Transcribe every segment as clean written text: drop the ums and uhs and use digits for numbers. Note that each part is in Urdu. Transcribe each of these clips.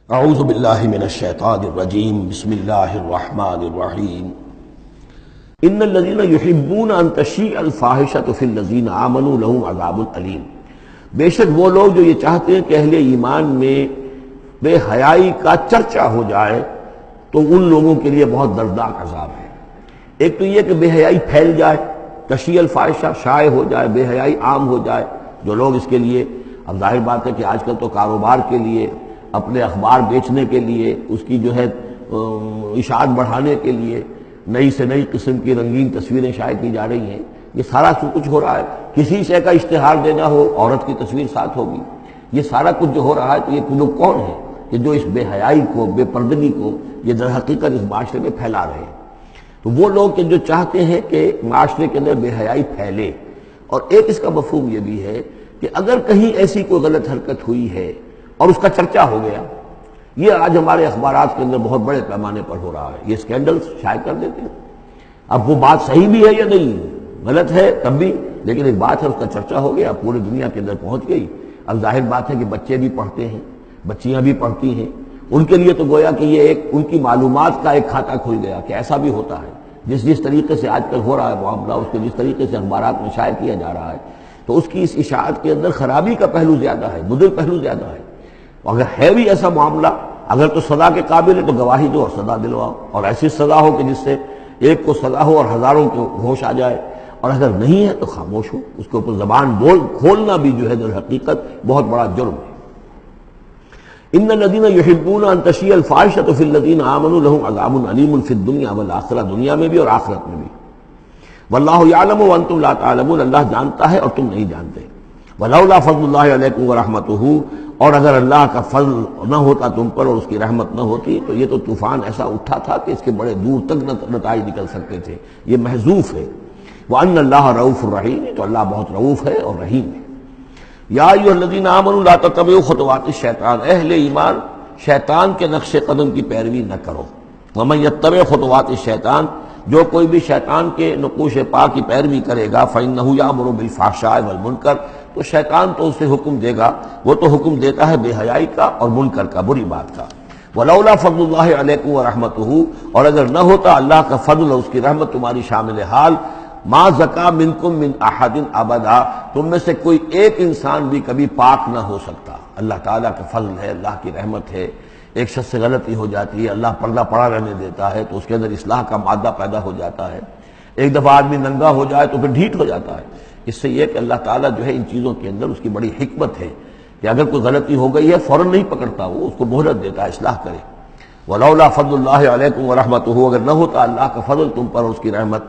اعوذ باللہ من الشیطان الرجیم بسم اللہ الرحمن الرحیم ان الذین یحبون ان تشیع الفاحشۃ فی الذین آمنوا لہم عذاب علیم، بے شک وہ لوگ جو یہ چاہتے ہیں کہ اہل ایمان میں بے حیائی کا چرچا ہو جائے تو ان لوگوں کے لیے بہت دردناک عذاب ہے۔ ایک تو یہ کہ بے حیائی پھیل جائے، تشیع الفاحشہ شائع ہو جائے، بے حیائی عام ہو جائے، جو لوگ اس کے لیے، اب ظاہر بات ہے کہ آج کل تو کاروبار کے لیے، اپنے اخبار بیچنے کے لیے، اس کی جو ہے اشاعت بڑھانے کے لیے نئی سے نئی قسم کی رنگین تصویریں شائع کی جا رہی ہیں، یہ سارا کچھ ہو رہا ہے۔ کسی شے کا اشتہار دینا ہو، عورت کی تصویر ساتھ ہوگی، یہ سارا کچھ جو ہو رہا ہے، تو یہ لوگ کون ہیں کہ جو اس بے حیائی کو، بے پردگی کو یہ در حقیقت اس معاشرے میں پھیلا رہے ہیں؟ تو وہ لوگ کہ جو چاہتے ہیں کہ معاشرے کے اندر بے حیائی پھیلے، اور ایک اس کا مفہوم یہ بھی ہے کہ اگر کہیں ایسی کوئی غلط حرکت ہوئی ہے اور اس کا چرچا ہو گیا، یہ آج ہمارے اخبارات کے اندر بہت بڑے پیمانے پر ہو رہا ہے، یہ اسکینڈل شائع کر دیتے ہیں۔ اب وہ بات صحیح بھی ہے یا نہیں، غلط ہے تب بھی، لیکن ایک بات ہے، اس کا چرچا ہو گیا، پوری دنیا کے اندر پہنچ گئی۔ اب ظاہر بات ہے کہ بچے بھی پڑھتے ہیں، بچیاں بھی پڑھتی ہیں، ان کے لیے تو گویا کہ یہ ایک ان کی معلومات کا ایک کھاتہ کھل گیا کہ ایسا بھی ہوتا ہے۔ جس طریقے سے آج کل ہو رہا ہے معاملہ، اس کو جس طریقے سے اخبارات میں شائع کیا جا رہا ہے، تو اس کی اس اشاعت کے اندر خرابی کا پہلو زیادہ ہے، مضر پہلو زیادہ ہے۔ اگر ہے بھی ایسا معاملہ، اگر تو سزا کے قابل ہے تو گواہی دو اور سزا دلواؤ، اور ایسی سزا ہو کہ جس سے ایک کو سزا ہو اور ہزاروں کو ہوش آ جائے، اور اگر نہیں ہے تو خاموش ہو، اس کے اوپر زبان کھولنا بھی جو ہے در حقیقت بہت بڑا جرم ہے۔ ان الذین یحبون ان تشیع الفاحشۃ فی الذین آمنوا لہم عذاب علیم فی الدنیا والآخرہ، دنیا میں بھی اور آخرت میں بھی۔ واللہ یعلم وانتم لا تعلمون، اللہ جانتا ہے اور تم نہیں جانتے۔ ولولا فضل اللہ علیکم ورحمتہ، اور اگر اللہ کا فضل نہ ہوتا تم پر اور اس کی رحمت نہ ہوتی تو یہ تو طوفان ایسا اٹھا تھا کہ اس کے بڑے دور تک نتائج نکل سکتے تھے، یہ محذوف ہے۔ وان اللہ رؤوف الرحیم، تو اللہ بہت رؤوف ہے اور رحیم ہے۔ یا ایھا الذین آمنوا لا تتبعوا خطوات الشیطان، اہل ایمان شیطان کے نقش قدم کی پیروی نہ کرو۔ ومن یتبع خطوات الشیطان، جو کوئی بھی شیطان کے نقوش پا کی پیروی کرے گا، فإنہ یأمر بالفحشاء والمنکر، تو شیطان تو اسے حکم دے گا، وہ تو حکم دیتا ہے بے حیائی کا اور منکر کا، بری بات کا۔ ولولا فضل اللہ علیکم ورحمتہ، اور اگر نہ ہوتا اللہ کا فضل اور اس کی رحمت تمہاری شامل حال، ما زکا منکم من احد ابدا، تم میں سے کوئی ایک انسان بھی کبھی پاک نہ ہو سکتا۔ اللہ تعالیٰ کا فضل ہے، اللہ کی رحمت ہے، ایک شخص سے غلطی ہو جاتی ہے، اللہ پردہ پڑا رہنے دیتا ہے تو اس کے اندر اصلاح کا مادہ پیدا ہو جاتا ہے۔ ایک دفعہ آدمی ننگا ہو جائے تو پھر ڈھیٹ ہو جاتا ہے۔ اس سے یہ کہ اللہ تعالیٰ جو ہے ان چیزوں کے اندر اس کی بڑی حکمت ہے کہ اگر کوئی غلطی ہو گئی ہے فوراً نہیں پکڑتا، وہ اس کو مہلت دیتا ہے، اصلاح کرے۔ ولولا فضل اللہ علیکم ورحمتہ، اگر نہ ہوتا اللہ کا فضل تم پر اور اس کی رحمت،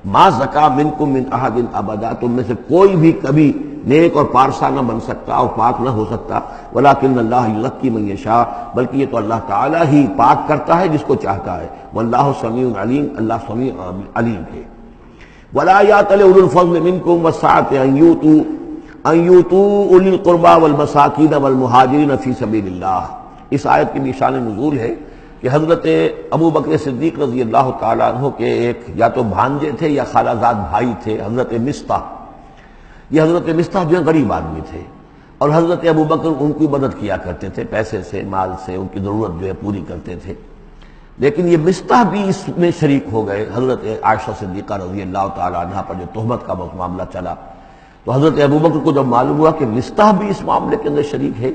ما زکا منکم من احد ابدا، تم میں سے کوئی بھی کبھی نیک اور پارسا نہ بن سکتا اور پاک نہ ہو سکتا۔ ولکن اللہ یزکی من یشاء، بلکہ یہ تو اللہ تعالیٰ ہی پاک کرتا ہے جس کو چاہتا ہے۔ واللہ سمیع علیم، اللہ سمیع علیم ہے۔ ولا یأتل اولو الفضل منکم والسعة ان یؤتوا اولی القربى والمساکین والمہاجرین فی سبیل اللہ۔ اس آیت کی بھی شان نزول ہے کہ حضرت ابو بکر صدیق رضی اللہ تعالیٰ عنہ کے ایک یا تو بھانجے تھے یا خالہ زاد بھائی تھے، حضرت مصطح۔ یہ حضرت مصطح جو ہے غریب آدمی تھے، اور حضرت ابو بکر ان کی مدد کیا کرتے تھے، پیسے سے، مال سے ان کی ضرورت جو ہے پوری کرتے تھے۔ لیکن یہ مصطح بھی اس میں شریک ہو گئے۔ حضرت عائشہ صدیقہ رضی اللہ تعالیٰ عنہ پر جو تہمت کا معاملہ چلا، تو حضرت ابو بکر کو جب معلوم ہوا کہ مصطح بھی اس معاملے کے اندر شریک ہے،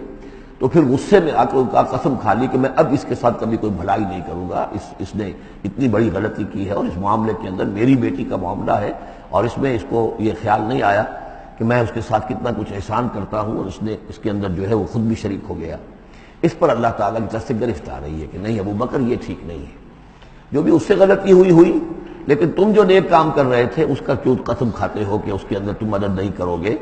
تو پھر غصے میں آ کر ان کا قسم کھا لی کہ میں اب اس کے ساتھ کبھی کوئی بھلائی نہیں کروں گا، اس نے اتنی بڑی غلطی کی ہے، اور اس معاملے کے اندر میری بیٹی کا معاملہ ہے، اور اس میں اس کو یہ خیال نہیں آیا کہ میں اس کے ساتھ کتنا کچھ احسان کرتا ہوں، اور اس نے اس کے اندر جو ہے وہ خود بھی شریک ہو گیا۔ اس پر اللہ تعالیٰ کی طرف سے گرفت آ رہی ہے کہ نہیں ابو بکر، یہ ٹھیک نہیں ہے، جو بھی اس سے غلطی ہوئی، لیکن تم جو نیک کام کر رہے تھے اس کا کیوں قسم کھاتے ہو کہ اس کے اندر تم مدد نہیں کرو گے۔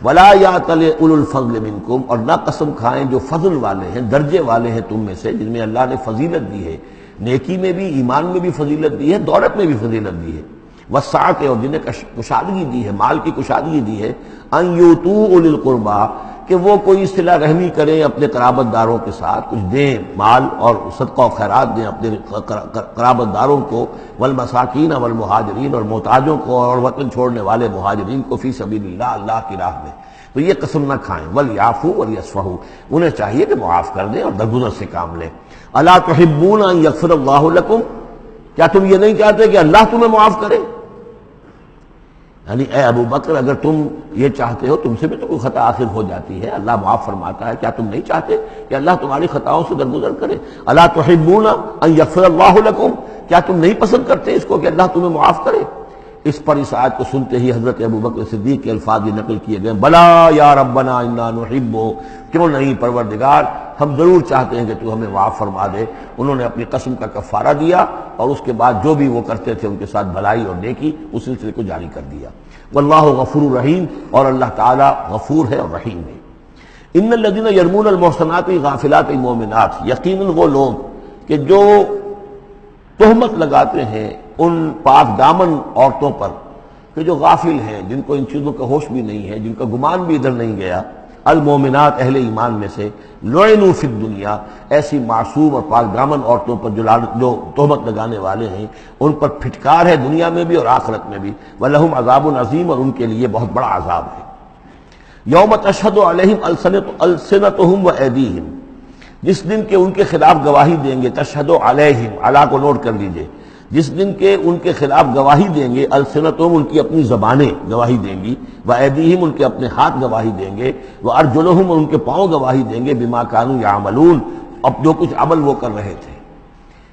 ولا یأتل اولو الفضل منکم، اور نہ قسم کھائیں جو فضل والے ہیں، درجے والے ہیں تم میں سے، جن میں اللہ نے فضیلت دی ہے، نیکی میں بھی، ایمان میں بھی فضیلت دی ہے، دولت میں بھی فضیلت دی ہے، وسعت، اور جنہیں کشادگی دی ہے، مال کی کشادگی دی ہے، ان یؤتوا اولی القربى، کہ وہ کوئی صلہ رحمی کریں اپنے قرابت داروں کے ساتھ، کچھ دیں، مال اور صدقہ و خیرات دیں اپنے قرابت داروں کو، والمساکین والمہاجرین، اور محتاجوں کو اور وطن چھوڑنے والے مہاجرین کو، فی سبیل اللہ، اللہ کی راہ میں۔ تو یہ قسم نہ کھائیں. وَلْيَعْفُوا وَلْيَصْفَحُوا، انہیں چاہیے کہ معاف کر دیں اور درگزر سے کام لیں. اَلَا تُحِبُّونَ أَن يَغْفِرَ اللَّهُ لَكُمْ، کیا تم یہ نہیں چاہتے کہ اللہ تمہیں معاف کرے؟ یعنی اے ابو بکر، اگر تم یہ چاہتے ہو، تم سے بھی تو کوئی خطا آخر ہو جاتی ہے، اللہ معاف فرماتا ہے، کیا تم نہیں چاہتے کہ اللہ تمہاری خطاؤں سے درگزر کرے؟ الا تحبون ان یغفر اللہ لکم، کیا تم نہیں پسند کرتے اس کو کہ اللہ تمہیں معاف کرے؟ اس پر اس آیت کو سنتے ہی حضرت ابو بکر صدیق کے الفاظ یہ نقل کیے گئے، بلا یا ربنا انا نحب، کیوں نہیں پروردگار، ہم ضرور چاہتے ہیں کہ تو ہمیں معاف فرما دے. انہوں نے اپنی قسم کا کفارہ دیا اور اس کے بعد جو بھی وہ کرتے تھے ان کے ساتھ بھلائی اور نیکی، اس سلسلے کو جاری کر دیا. واللہ غفور رحیم، اور اللہ تعالی غفور ہے اور رحیم ہے. ان الذین یرمون المحصنات الغافلات المؤمنات، یقیناً وہ لوگ کہ جو تہمت لگاتے ہیں ان پاک دامن عورتوں پر کہ جو غافل ہیں، جن کو ان چیزوں کا ہوش بھی نہیں ہے، جن کا گمان بھی ادھر نہیں گیا، المومنات اہل ایمان میں سے، لعنوا فی الدنیا، ایسی معصوم اور پاک دامن عورتوں پر جو تہمت لگانے والے ہیں ان پر پھٹکار ہے دنیا میں بھی اور آخرت میں بھی. ولہم عذاب عظیم، اور ان کے لیے بہت بڑا عذاب ہے. یوم تشہد علیہم السنتہم وایدیہم، جس دن کے ان کے خلاف گواہی دیں گے، تشہد علیہم، علی کو نوٹ کر لیجئے، جس دن کے ان کے خلاف گواہی دیں گے، السنتہم ان کی اپنی زبانیں گواہی دیں گی، وایدیہم ان کے اپنے ہاتھ گواہی دیں گے، وارجلہم ان کے پاؤں گواہی دیں گے، بما کانوا یعملون، اب جو کچھ عمل وہ کر رہے تھے.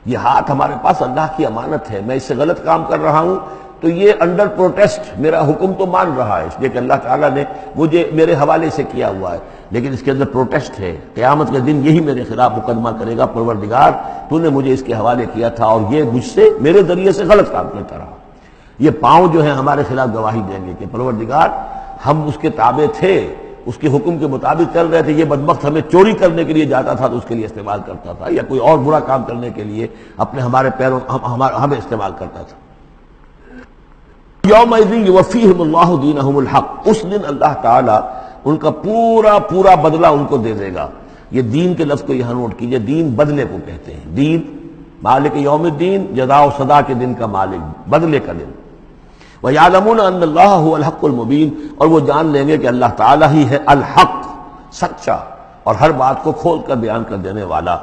یہ ہاتھ ہمارے پاس اللہ کی امانت ہے، میں اس سے غلط کام کر رہا ہوں تو یہ انڈر پروٹیسٹ میرا حکم تو مان رہا ہے، اس لیے کہ اللہ تعالیٰ نے مجھے میرے حوالے سے کیا ہوا ہے، لیکن اس کے اندر پروٹیسٹ ہے. قیامت کے دن یہی میرے خلاف مقدمہ کرے گا، پروردگار تو نے مجھے اس کے حوالے کیا تھا اور یہ مجھ سے میرے ذریعے سے غلط کام کرتا رہا. یہ پاؤں جو ہیں ہمارے خلاف گواہی دیں گے کہ پروردگار ہم اس کے تابع تھے، اس کے حکم کے مطابق چل رہے تھے، یہ بدبخت ہمیں چوری کرنے کے لیے جاتا تھا تو اس کے لیے استعمال کرتا تھا، یا کوئی اور برا کام کرنے کے لیے ہمارے پیروں ہمیں استعمال کرتا تھا. یومئذ یوفیہم اللہ دینہم الحق، اس دن اللہ تعالیٰ ان کا پورا بدلہ ان کو دے دے گا. یہ دین کے لفظ کو یہاں نوٹ کیجئے، دین بدلے کو کہتے ہیں. دین مالک یوم الدین، جزا و سزا کے دن کا مالک، بدلے کا دن. وَيَعْلَمُونَ أَنَّ اللَّهَ هُوَ الْحَقُّ الْمُبِينُ، اور وہ جان لیں گے کہ اللہ تعالیٰ ہی ہے الحق، سچا اور ہر بات کو کھول کر بیان کر دینے والا.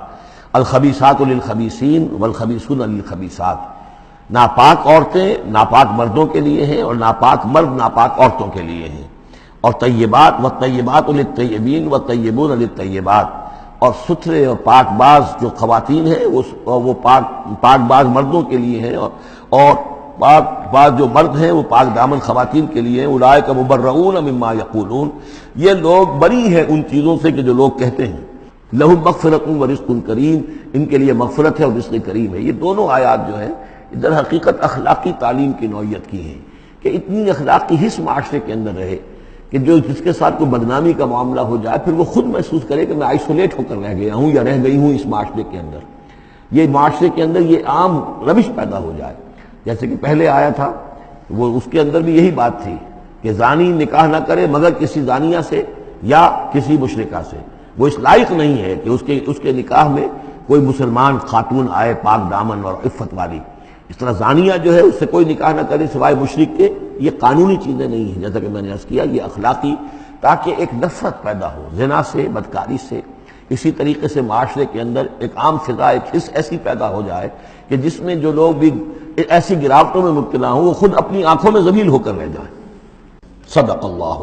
الخبیثات للخبیثین والخبیثون للخبیثات، ناپاک عورتیں ناپاک مردوں کے لیے ہیں اور ناپاک مرد ناپاک عورتوں کے لیے ہیں. اور طیبات والطیبات للطیبین والطیبون للطیبات، اور ستھرے اور پاک باز جو خواتین ہیں وہ پاک باز مردوں کے لیے ہیں، اور پاک باز جو مرد ہیں وہ پاک دامن خواتین کے لیے ہیں. اولئک مبرؤون مما یقولون، یہ لوگ بری ہیں ان چیزوں سے کہ جو لوگ کہتے ہیں. لہم مغفرۃ ورزق کریم، ان کے لیے مغفرت ہے اور رزق کریم ہے. یہ دونوں آیات جو ہیں در حقیقت اخلاقی تعلیم کی نوعیت کی ہیں کہ اتنی اخلاقی حس معاشرے کے اندر رہے کہ جس کے ساتھ کوئی بدنامی کا معاملہ ہو جائے پھر وہ خود محسوس کرے کہ میں آئسولیٹ ہو کر رہ گیا ہوں یا رہ گئی ہوں اس معاشرے کے اندر. یہ معاشرے کے اندر یہ عام روش پیدا ہو جائے. جیسے کہ پہلے آیا تھا وہ اس کے اندر بھی یہی بات تھی کہ زانی نکاح نہ کرے مگر کسی زانیہ سے یا کسی مشرکہ سے. وہ اس لائق نہیں ہے کہ اس کے نکاح میں کوئی مسلمان خاتون آئے پاک دامن اور عفت والی. اس طرح زانیہ جو ہے اس سے کوئی نکاح نہ کرے سوائے مشرک کے. یہ قانونی چیزیں نہیں ہیں جیسا کہ میں نے عرض کیا، یہ اخلاقی، تاکہ ایک نفرت پیدا ہو زنا سے، بدکاری سے. اسی طریقے سے معاشرے کے اندر ایک عام فضا، ایک حس ایسی پیدا ہو جائے کہ جس میں جو لوگ بھی ایسی گراوٹوں میں مبتلا ہوں وہ خود اپنی آنکھوں میں ذلیل ہو کر رہ جائیں. صدق اللہ.